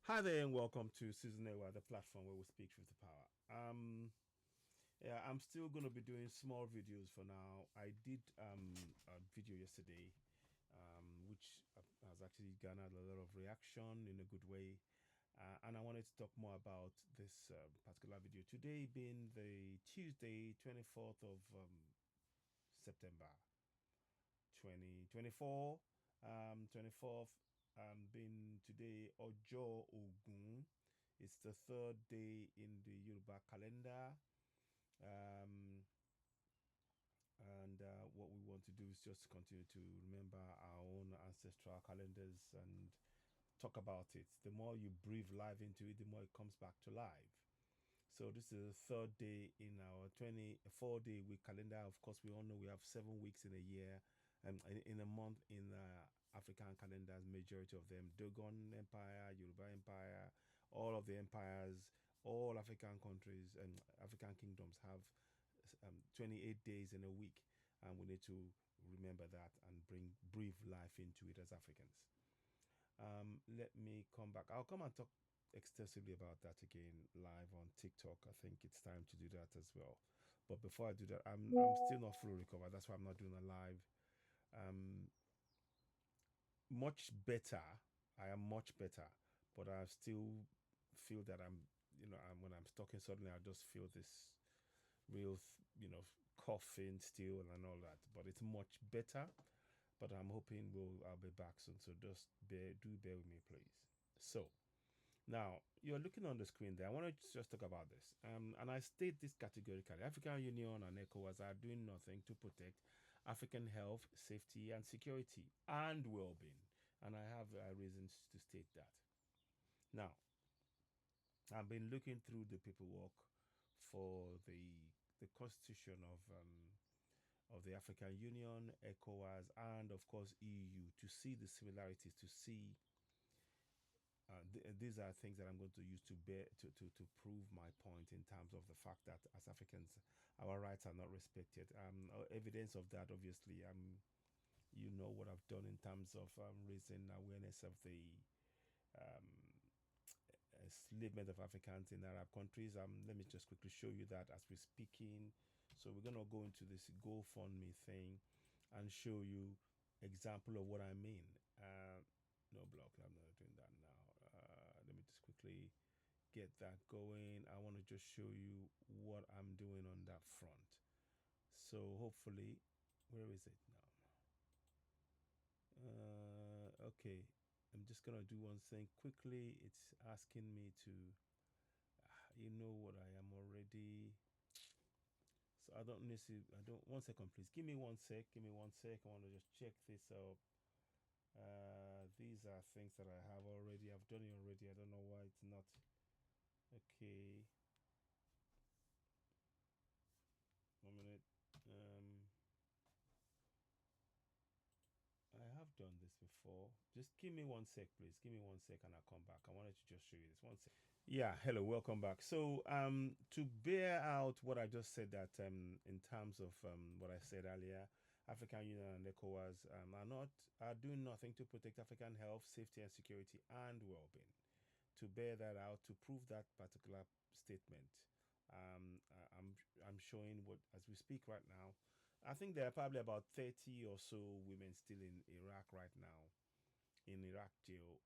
Hi there, and welcome to Season Ewa, the platform where we speak truth to power. I'm still going to be doing small videos for now. I did a video yesterday, which has actually garnered a lot of reaction in a good way. And I wanted to talk more about this particular video today, being the Tuesday, 24th of September 2024, 24th, being today Ojo Ogun. It's the third day in the Yoruba calendar. Um, and what we want to do is just continue to remember our own ancestral calendars and talk about it. The more you breathe life into it, the more it comes back to life. So this is the third day in our 24-day week calendar. Of course, we all know we have 7 weeks in a year, and in a month in African calendars, majority of them, Dogon Empire, Yoruba Empire, all of the empires, all African countries and African kingdoms have 28 days in a week, and we need to remember that and breathe life into it as Africans. Let me come back. I'll come and talk extensively about that again live on TikTok. I think it's time to do that as well. But before I do that, I'm still not fully recovered. That's why I'm not doing a live. Much better. I am much better, but I still feel that when I'm talking suddenly, I just feel this real, coughing still and all that. But it's much better. But I'm hoping I'll be back soon. So just bear with me, please. So now, you're looking on the screen there. I want to just talk about this. And I state this categorically. African Union and ECOWAS are doing nothing to protect African health, safety, and security and well-being. And I have reasons to state that. Now, I've been looking through the paperwork for the constitution of the African Union, ECOWAS, and of course EU to see the similarities, to see these are things that I'm going to use to prove my point in terms of the fact that as Africans, our rights are not respected. Evidence of that, obviously, you know what I've done in terms of raising awareness of the enslavement of Africans in Arab countries. Let me just quickly show you that as we're speaking. So we're gonna go into this GoFundMe thing and show you example of what I mean. No block. I'm not doing that now. Let me just quickly get that going. I want to just show you what I'm doing on that front. So hopefully, where is it now? Okay, I'm just gonna do one thing quickly. It's asking me to, you know what I am already. So I don't necessarily. I don't. 1 second, please. Give me 1 sec. Give me 1 sec. I want to just check this out. These are things that I have already. I've done it already. I don't know why it's not. Okay. 1 minute. I have done this before. Just give me 1 sec, please. Give me 1 sec and I'll come back. I wanted to just show you this. 1 sec. Yeah, hello, welcome back. So, to bear out what I just said, that in terms of what I said earlier, African Union and ECOWAS are doing nothing to protect African health, safety, and security and well-being. To bear that out, to prove that particular statement, I'm showing what as we speak right now. I think there are probably about 30 or so women still in Iraq right now, in Iraq jail,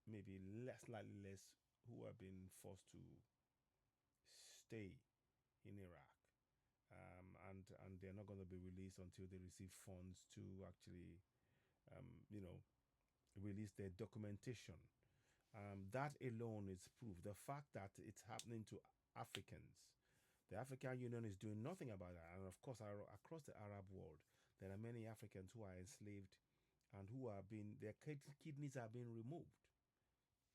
maybe slightly less, who have been forced to stay in Iraq, and they're not going to be released until they receive funds to actually, you know, release their documentation. That alone is proof. The fact that it's happening to Africans, the African Union is doing nothing about that, and of course, across the Arab world, there are many Africans who are enslaved, and who are being their kidneys are being removed.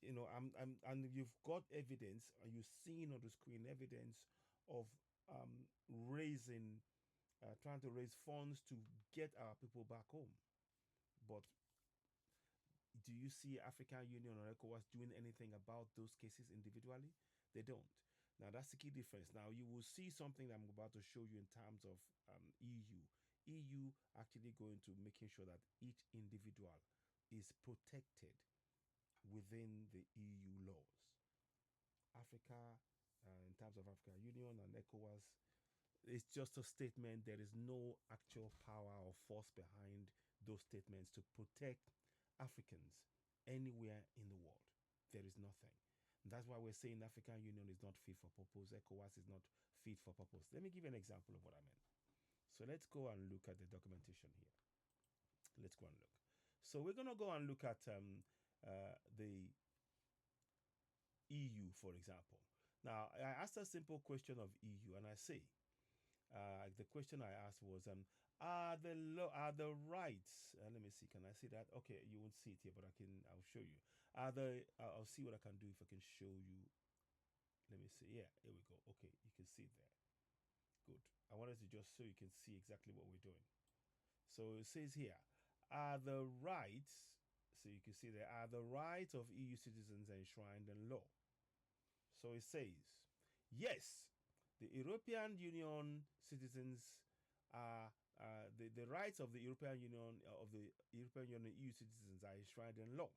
And you've got evidence, and you've seen on the screen evidence of raising, trying to raise funds to get our people back home. But do you see African Union or ECOWAS doing anything about those cases individually? They don't. Now that's the key difference. Now you will see something that I'm about to show you in terms of EU. EU actually going to making sure that each individual is protected within the EU laws. Africa, in terms of African Union and ECOWAS, it's just a statement. There is no actual power or force behind those statements to protect Africans anywhere in the world. There is nothing. That's why we're saying African Union is not fit for purpose. ECOWAS is not fit for purpose. Let me give you an example of what I meant. So let's go and look at the documentation here. Let's go and look. So we're going to go and look at the EU, for example. Now, I asked a simple question of EU, and I say, the question I asked was, are the rights? Let me see. Can I see that? Okay, you won't see it here, but I'll show you. I'll see what I can do if I can show you. Let me see. Yeah, here we go. Okay, you can see it there. Good. I wanted to just so you can see exactly what we're doing. So it says here, are the rights, so you can see there, are the rights of EU citizens enshrined in law. So it says, yes, the European Union citizens are the rights of the European Union EU citizens are enshrined in law,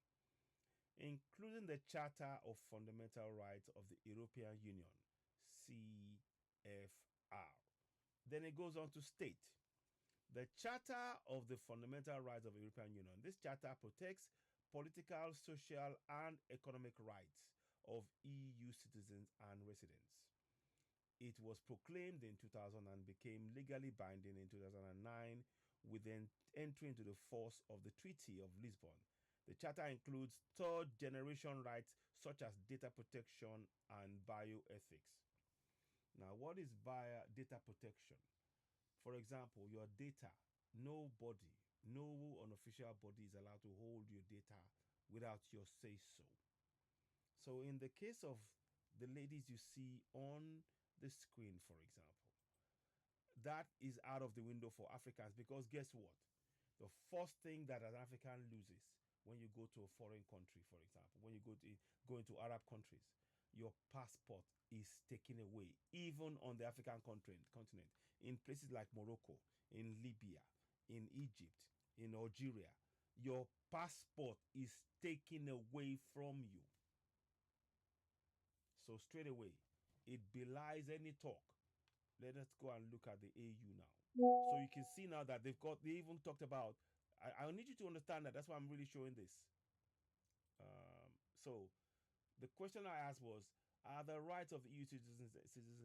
including the Charter of Fundamental Rights of the European Union, CFR. Then it goes on to state the Charter of the Fundamental Rights of the European Union. This charter protects political, social, and economic rights of EU citizens and residents. It was proclaimed in 2000 and became legally binding in 2009 with the entry into the force of the Treaty of Lisbon. The charter includes third generation rights such as data protection and bioethics. Now, what is data protection? For example, your data, no unofficial body is allowed to hold your data without your say so. So in the case of the ladies you see on the screen, for example, that is out of the window for Africans, because guess what? The first thing that an African loses when you go to a foreign country, for example, when you go into Arab countries, your passport is taken away, even on the African continent, in places like Morocco, in Libya, in Egypt, in Algeria. Your passport is taken away from you. So straight away, it belies any talk. Let us go and look at the AU now. So you can see now that they even talked about, I need you to understand that. That's why I'm really showing this. So the question I asked was, are the rights of EU citizens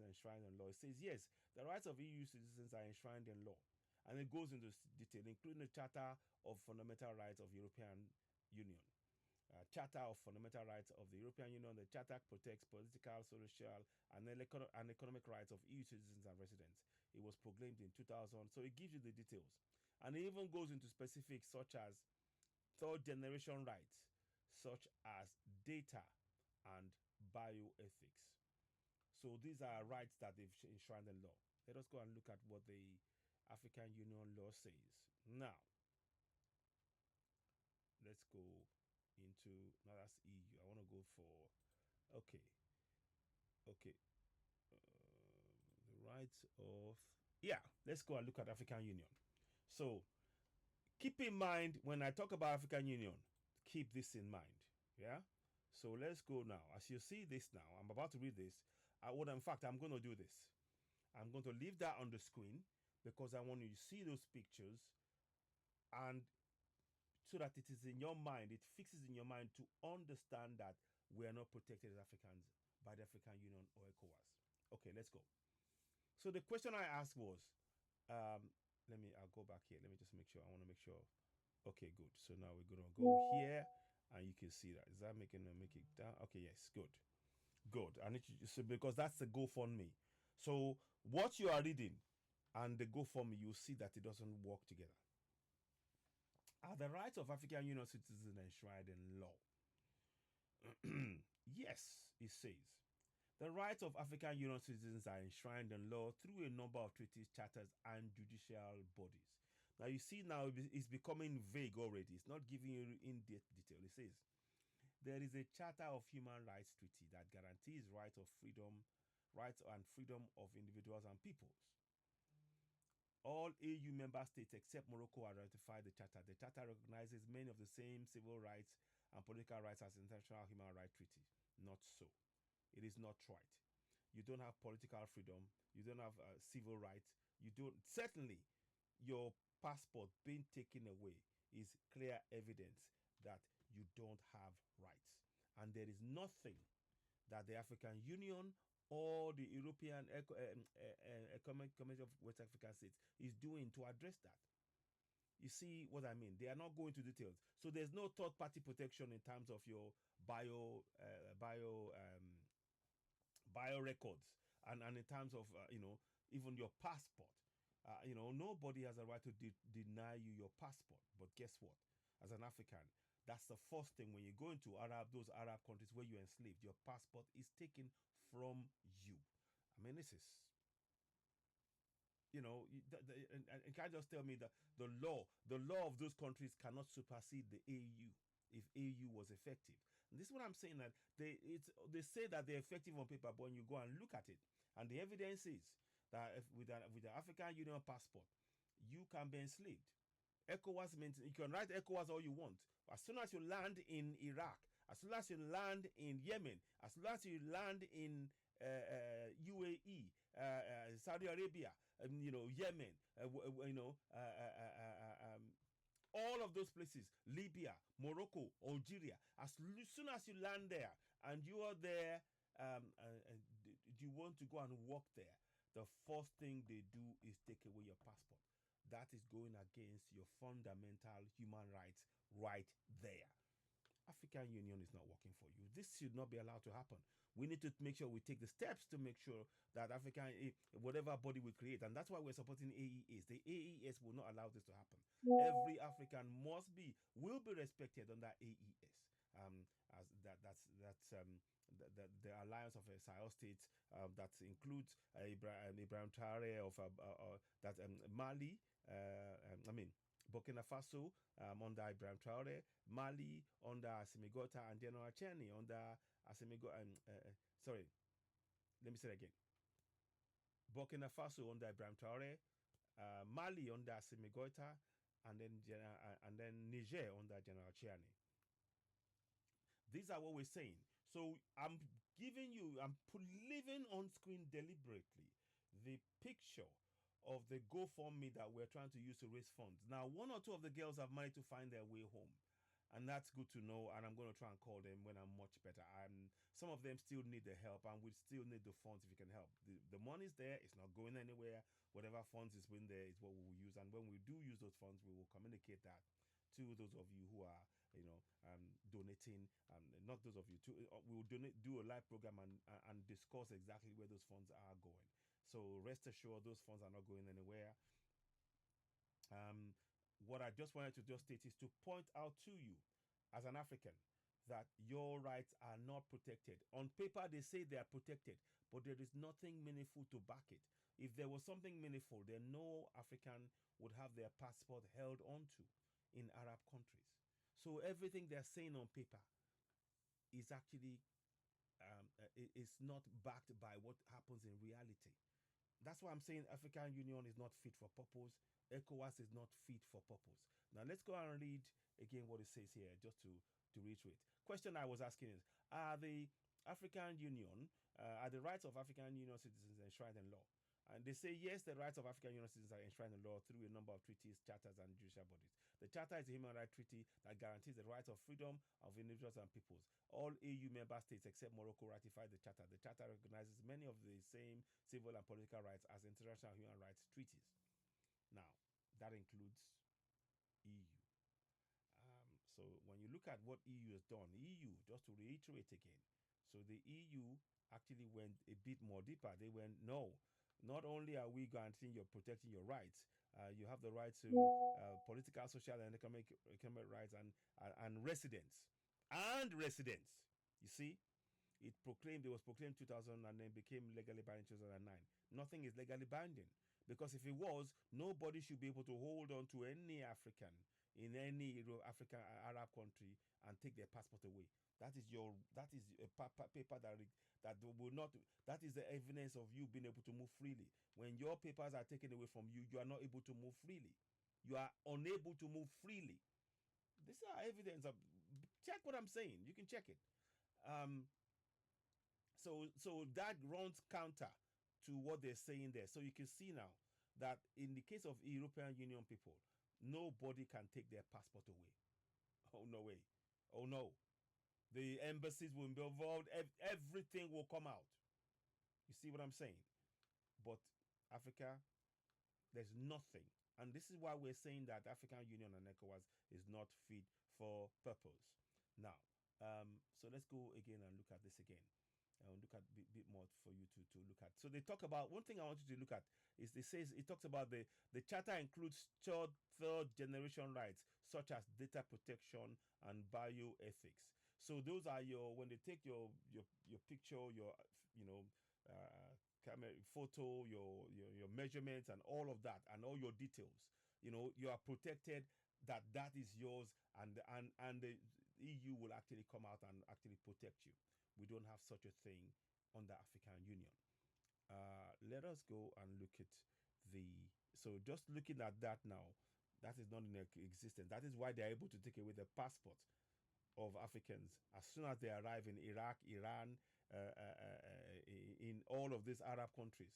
enshrined in law? It says yes, the rights of EU citizens are enshrined in law. And it goes into detail, including the Charter of Fundamental Rights of European Union. Charter of Fundamental Rights of the European Union. The Charter protects political, social, and economic rights of EU citizens and residents. It was proclaimed in 2000, so it gives you the details. And it even goes into specifics such as third generation rights, such as data and bioethics. So these are rights that they've enshrined in law. Let us go and look at what the African Union law says. Now, let's go into, now that's EU. I want to go for, okay. The rights of, yeah, let's go and look at African Union. So keep in mind, when I talk about African Union, keep this in mind. Yeah. So let's go now. As you see this now, I'm about to read this. In fact, I'm going to do this. I'm going to leave that on the screen because I want you to see those pictures, and so that it is in your mind, it fixes in your mind to understand that we are not protected as Africans by the African Union or ECOWAS. Okay, let's go. So the question I asked was, I'll go back here. Let me just make sure. I want to make sure. Okay, good. So now we're going to go here, and you can see that. Is that make it down? Okay, yes, good. I need you, so because that's the GoFundMe. So what you are reading and the GoFundMe, you'll see that it doesn't work together. Are the rights of African Union citizens enshrined in law? Yes, it says. The rights of African Union citizens are enshrined in law through a number of treaties, charters, and judicial bodies. Now you see now it's becoming vague already. It's not giving you in-depth detail. It says, there is a Charter of Human Rights Treaty that guarantees rights and freedom of individuals and peoples. All AU member states except Morocco have ratified the Charter. The Charter recognizes many of the same civil rights and political rights as international human rights treaty. Not so. it is not right. You don't have political freedom. You don't have civil rights. You don't. Certainly, your passport being taken away is clear evidence that you don't have rights. And there is nothing that the African Union or the European Economic Community of West African States is doing to address that. You see what I mean? They are not going to details. So there's no third party protection in terms of your bio records, and in terms of even your passport. Nobody has a right to deny you your passport. But guess what? As an African, that's the first thing when you go into those Arab countries where you're enslaved. Your passport is taken from you. I mean, this is, and can't just tell me that the law of those countries cannot supersede the AU if AU was effective. And this is what I'm saying, that they say that they're effective on paper, but when you go and look at it, and the evidence is that with the African Union passport, you can be enslaved. ECOWAS means you can write ECOWAS all you want. As soon as you land in Iraq, as soon as you land in Yemen, as soon as you land in UAE, Saudi Arabia, Yemen, all of those places, Libya, Morocco, Algeria, as soon as you land there and you are there, you want to go and work there, the first thing they do is take away your passport. That is going against your fundamental human rights right there. African Union is not working for you. This should not be allowed to happen. We need to make sure we take the steps to make sure that whatever body we create, and that's why we're supporting AES. The AES will not allow this to happen. Every African will be respected under AES. As that's the alliance of Sahel states that includes Ibrahim Traore of Mali. Burkina Faso under Ibrahim Traore, Mali under Assimi Goïta, and General Chani under Assimi Goïta. Sorry, let me say it again. Burkina Faso under Ibrahim Traore, Mali under Assimi Goïta, and then Niger under General Chani. These are what we're saying. So I'm leaving on screen deliberately the picture of the GoFundMe that we're trying to use to raise funds. Now, one or two of the girls have managed to find their way home, and that's good to know, and I'm going to try and call them when I'm much better. Some of them still need the help, and we still need the funds if you can help. The money's there. It's not going anywhere. Whatever funds is in there is what we will use, and when we do use those funds, we will communicate that to those of you who are donating. Not those of you. We will do a live program and discuss exactly where those funds are going. So rest assured, those funds are not going anywhere. What I just wanted to just state is to point out to you, as an African, that your rights are not protected. On paper, they say they are protected, but there is nothing meaningful to back it. If there was something meaningful, then no African would have their passport held onto in Arab countries. So everything they're saying on paper is actually is not backed by what happens in reality. That's why I'm saying African Union is not fit for purpose. ECOWAS is not fit for purpose. Now let's go and read again what it says here, just to reiterate. Question I was asking is, are the rights of African Union citizens enshrined in law? And they say, yes, the rights of African Union citizens are enshrined in law through a number of treaties, charters, and judicial bodies. The Charter is a human rights treaty that guarantees the rights of freedom of individuals and peoples. All AU member states except Morocco ratified the Charter. The Charter recognizes many of the same civil and political rights as international human rights treaties. Now, that includes EU. So when you look at what EU has done, EU, just to reiterate again, so the EU actually went a bit more deeper. They went, no, not only are we guaranteeing protecting your rights, you have the right to political, social, and economic rights and residence. And residence. You see, it was proclaimed 2000 and then became legally binding 2009. Nothing is legally binding, because if it was, nobody should be able to hold on to any African in any African Arab country and take their passport away. That is a paper that will not. That is the evidence of you being able to move freely. When your papers are taken away from you, you are not able to move freely. You are unable to move freely. This is evidence of. Check what I'm saying. You can check it. So that runs counter to what they're saying there. So you can see now that in the case of European Union people, nobody can take their passport away. Oh no way. Oh no. The embassies will be involved. Everything will come out. You see what I'm saying? But Africa, there's nothing. And this is why we're saying that African Union and ECOWAS is not fit for purpose. Now, so let's go again and look at this again. I'll look at a bit more for you to look at. So they talk about one thing I want you to look at is it talks about the charter includes third generation rights such as data protection and bioethics. So those are your when they take your picture, your you know camera photo, your measurements and all of that and all your details. You are protected. That is yours, and the EU will actually come out and actually protect you. We don't have such a thing under African Union. Let us go and look at so just looking at that now, that is not in existence. That is why they're able to take away the passport of Africans as soon as they arrive in Iraq, Iran, in all of these Arab countries,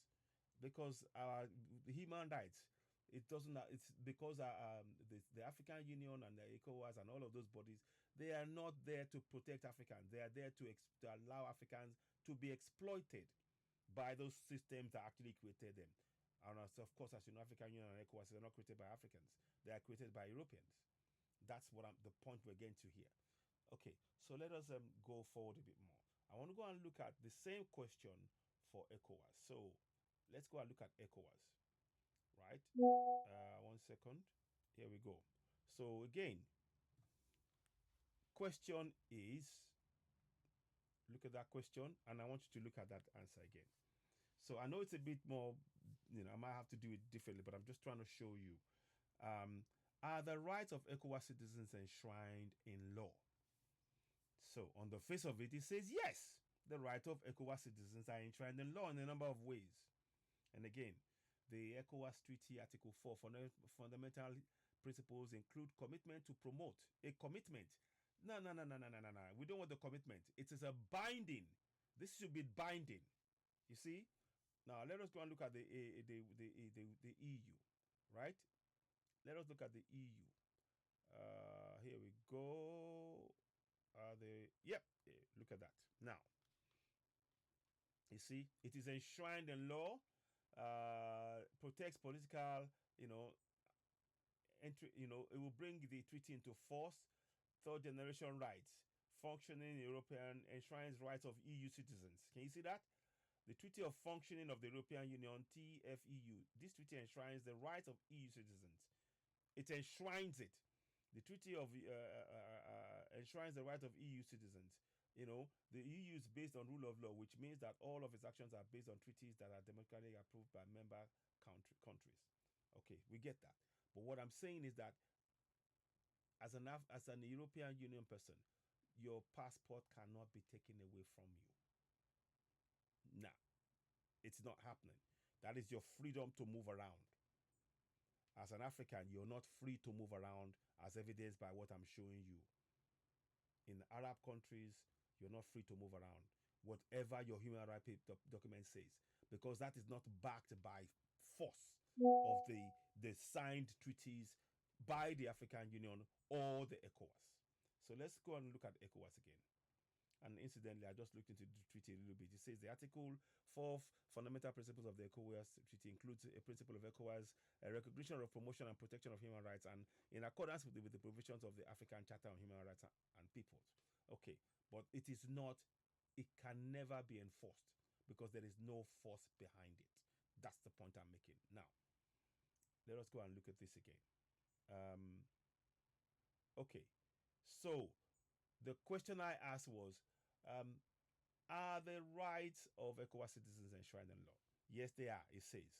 because the human rights. It doesn't. It's because the African Union and the ECOWAS and all of those bodies, they are not there to protect Africans. They are there to allow Africans to be exploited by those systems that actually created them. And of course, as you know, African Union and ECOWAS are not created by Africans. They are created by Europeans. That's the point we're getting to here. Okay, so let us go forward a bit more. I want to go and look at the same question for ECOWAS. So let's go and look at ECOWAS, right? 1 second. Here we go. So again, question is, look at that question, and I want you to look at that answer again. So I know it's a bit more, I might have to do it differently, but I'm just trying to show you. Are the rights of ECOWAS citizens enshrined in law? So on the face of it, it says yes. The rights of ECOWAS citizens are enshrined in law in a number of ways. And again, the ECOWAS Treaty Article 4 fundamental principles include commitment to promote a commitment. No. We don't want the commitment. It is a binding. This should be binding. You see? Now let us go and look at the EU, right? Let us look at the EU. Here we go. Look at that. Now, you see, it is enshrined in law, protects political, entry, it will bring the treaty into force, third generation rights, functioning European, enshrines rights of EU citizens. Can you see that? The Treaty of Functioning of the European Union, TFEU. This treaty enshrines the rights of EU citizens. It enshrines it. The Treaty of enshrines the rights of EU citizens. The EU is based on rule of law, which means that all of its actions are based on treaties that are democratically approved by member countries. Okay, we get that. But what I'm saying is that as an European Union person, your passport cannot be taken away from you. Nah, it's not happening. That is your freedom to move around. As an African, you're not free to move around, as evidenced by what I'm showing you. In Arab countries, you're not free to move around, whatever your human rights document says, because that is not backed by force of the signed treaties by the African Union or the ECOWAS. So let's go and look at ECOWAS again. And incidentally, I just looked into the treaty a little bit. It says the Article 4 fundamental principles of the ECOWAS treaty includes a principle of ECOWAS, a recognition of promotion and protection of human rights, and in accordance with the provisions of the African Charter on Human Rights and Peoples. Okay, but it is not, it can never be enforced because there is no force behind it. That's the point I'm making. Now, let us go and look at this again. Okay, so the question I asked was, are the rights of ECOWAS citizens enshrined in law? Yes, they are, it says.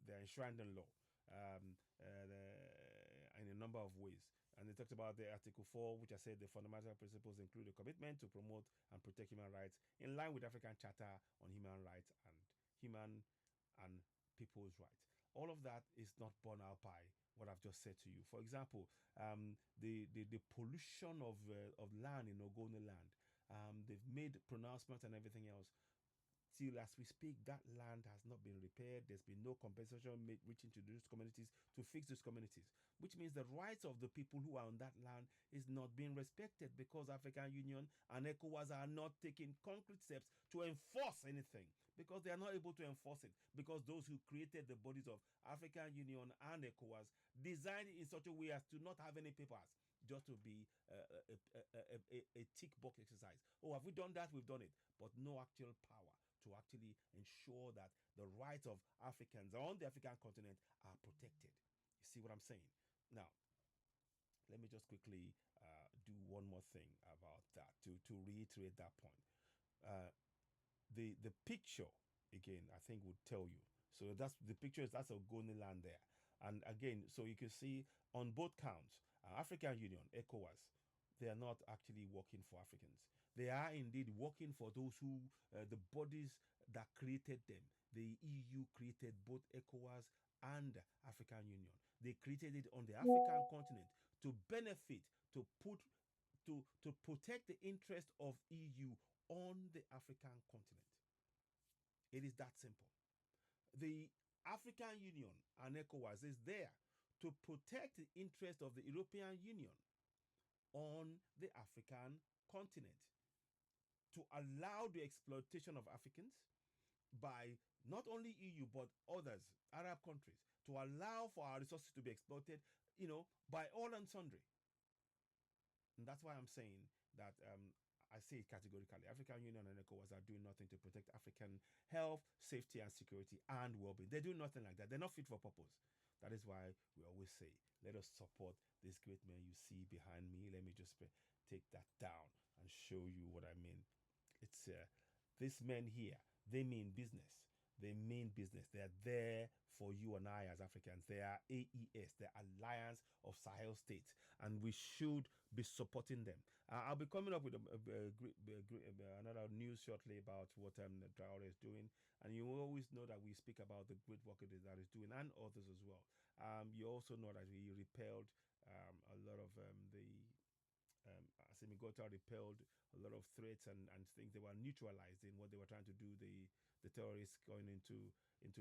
They're enshrined in law in a number of ways. And they talked about the Article 4, which I said the fundamental principles include a commitment to promote and protect human rights in line with African Charter on Human Rights and Human and People's Rights. All of that is not borne out by what I've just said to you. For example, the pollution of land in Ogoni land. They've made pronouncements and everything else. Till as we speak, that land has not been repaired. There's been no compensation made reaching to those communities to fix those communities, which means the rights of the people who are on that land is not being respected because African Union and ECOWAS are not taking concrete steps to enforce anything because they are not able to enforce it because those who created the bodies of African Union and ECOWAS designed it in such a way as to not have any papers, just to be a tick box exercise. Oh, have we done that? We've done it, but no actual power to actually ensure that the rights of Africans on the African continent are protected. You see what I'm saying? Now, let me just quickly do one more thing about that to reiterate that point. Uh, the picture again, I think would tell you. So that's the picture is that's Ogoni land there, and again, so you can see on both counts, African Union, ECOWAS, they are not actually working for Africans. They are indeed working for those who the bodies that created them. The EU created both ECOWAS and African Union. They created it on the African continent to benefit, to put to protect the interest of EU on the African continent. It is that simple. The African Union and ECOWAS is there to protect the interest of the European Union on the African continent, to allow the exploitation of Africans by not only EU but others, Arab countries, to allow for our resources to be exploited, by all and sundry. And that's why I'm saying that I say it categorically. African Union and ECOWAS are doing nothing to protect African health, safety, and security and well-being. They do nothing like that. They're not fit for purpose. That is why we always say, let us support this great man you see behind me. Let me just take that down and show you what I mean. It's these men here. They mean business. They mean business. They are there for you and I as Africans. They are AES, the Alliance of Sahel States, and we should be supporting them. I'll be coming up with another news shortly about what Traore is doing, and you will always know that we speak about the great work that is doing and others as well. You also know that we repelled a lot of the Asimigota repelled a lot of threats and things. They were neutralized in what they were trying to do. The terrorists going into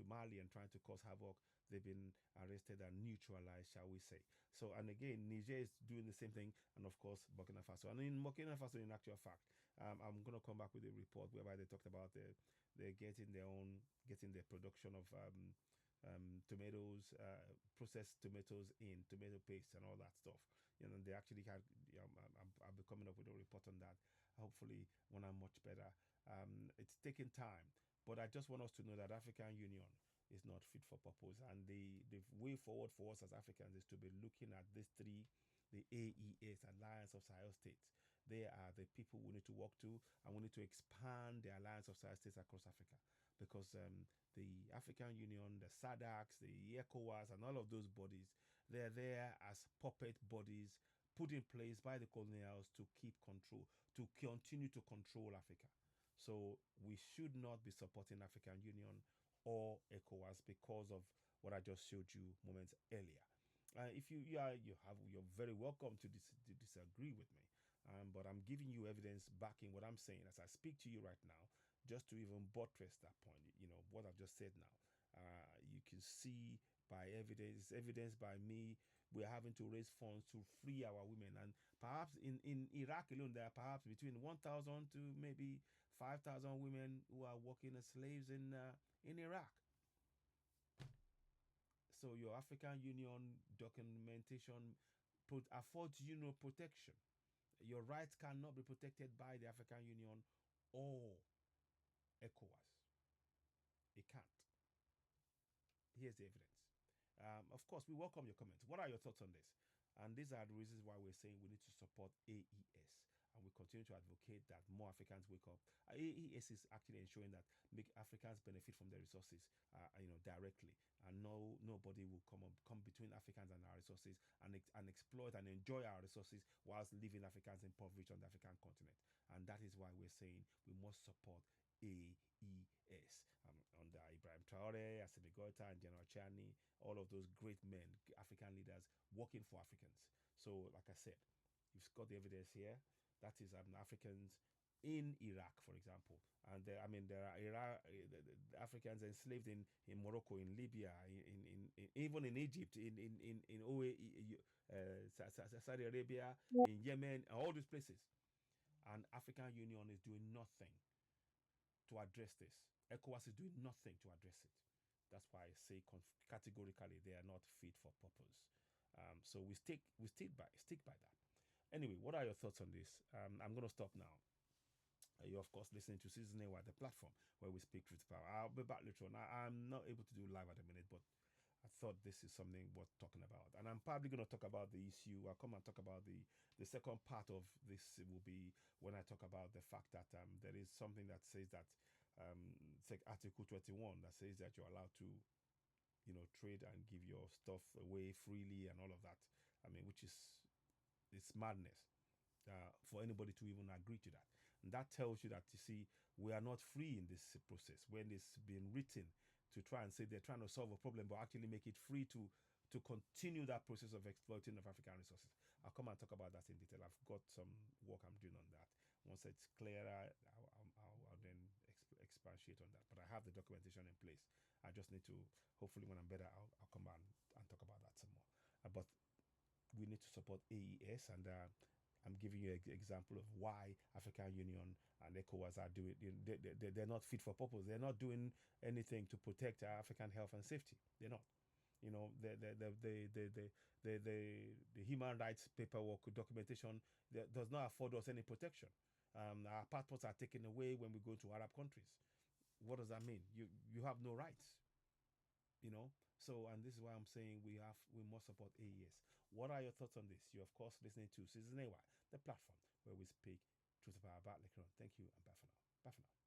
Mali and trying to cause havoc. They've been arrested and neutralized, shall we say. So, and again, Niger is doing the same thing, and of course, Burkina Faso. And in Burkina Faso, in actual fact, I'm going to come back with a report whereby they talked about they're getting their production of tomatoes, processed tomatoes in tomato paste and all that stuff. They actually had. I'll be coming up with a report on that. Hopefully, when I'm much better. It's taking time, but I just want us to know that African Union is not fit for purpose, and the way forward for us as Africans is to be looking at these three, the AES, Alliance of Sahel States. They are the people we need to work to, and we need to expand the Alliance of Sahel States across Africa, because the African Union, the SADCs, the ECOWAS, and all of those bodies, they're there as puppet bodies put in place by the colonials to keep control, to continue to control Africa. So we should not be supporting African Union or ECOWAS because of what I just showed you moments earlier. If you're very welcome to disagree with me, but I'm giving you evidence backing what I'm saying as I speak to you right now, just to even buttress that point. What I've just said now. You can see by evidence by me, we're having to raise funds to free our women, and perhaps in Iraq alone, there are perhaps between 1,000 to maybe 5,000 women who are working as slaves in Iraq. So your African Union documentation affords you no protection. Your rights cannot be protected by the African Union or ECOWAS. It can't. Here's the evidence. Of course, we welcome your comments. What are your thoughts on this? And these are the reasons why we're saying we need to support AES. And we continue to advocate that more Africans wake up. AES is actually ensuring that make Africans benefit from their resources, directly, and nobody will come between Africans and our resources and exploit and enjoy our resources whilst leaving Africans impoverished on the African continent. And that is why we're saying we must support AES, under Ibrahim Traore, Assimi Goita, and General Chani, all of those great men, African leaders working for Africans. So, like I said, you've got the evidence here. That is Africans in Iraq, for example. And I mean, there are the Africans enslaved in Morocco, in Libya, in even in Egypt, in Saudi Arabia, in Yemen, and all these places. And African Union is doing nothing to address this. ECOWAS is doing nothing to address it. That's why I say categorically they are not fit for purpose. So we stick by that. Anyway, what are your thoughts on this? I'm going to stop now. You're of course listening to Season A, the platform where we speak truth to power. I'll be back later on. I'm not able to do live at the minute, but I thought this is something worth talking about. And I'm probably going to talk about the issue. I'll come and talk about the second part of this. It will be when I talk about the fact that there is something that says that it's like Article 21 that says that you're allowed to, trade and give your stuff away freely and all of that. I mean, which is it's madness. For anybody to even agree to that. And that tells you that, you see, we are not free in this process when it's been written to try and say they're trying to solve a problem, but actually make it free to continue that process of exploiting of African resources. I'll come and talk about that in detail. I've got some work I'm doing on that. Once it's clearer, I'll then expatiate on that. But I have the documentation in place. I just need to, hopefully when I'm better, I'll come and talk about that some more. But we need to support AES, and I'm giving you an example of why African Union and ECOWAS are doing. They're not fit for purpose. They're not doing anything to protect African health and safety. They're not. The human rights paperwork documentation does not afford us any protection. Our passports are taken away when we go to Arab countries. What does that mean? You have no rights. So, and this is why I'm saying we must support AES. What are your thoughts on this? You're of course listening to Season AY, the platform where we speak truth about Later on. Thank you and bye for now. Bye for now.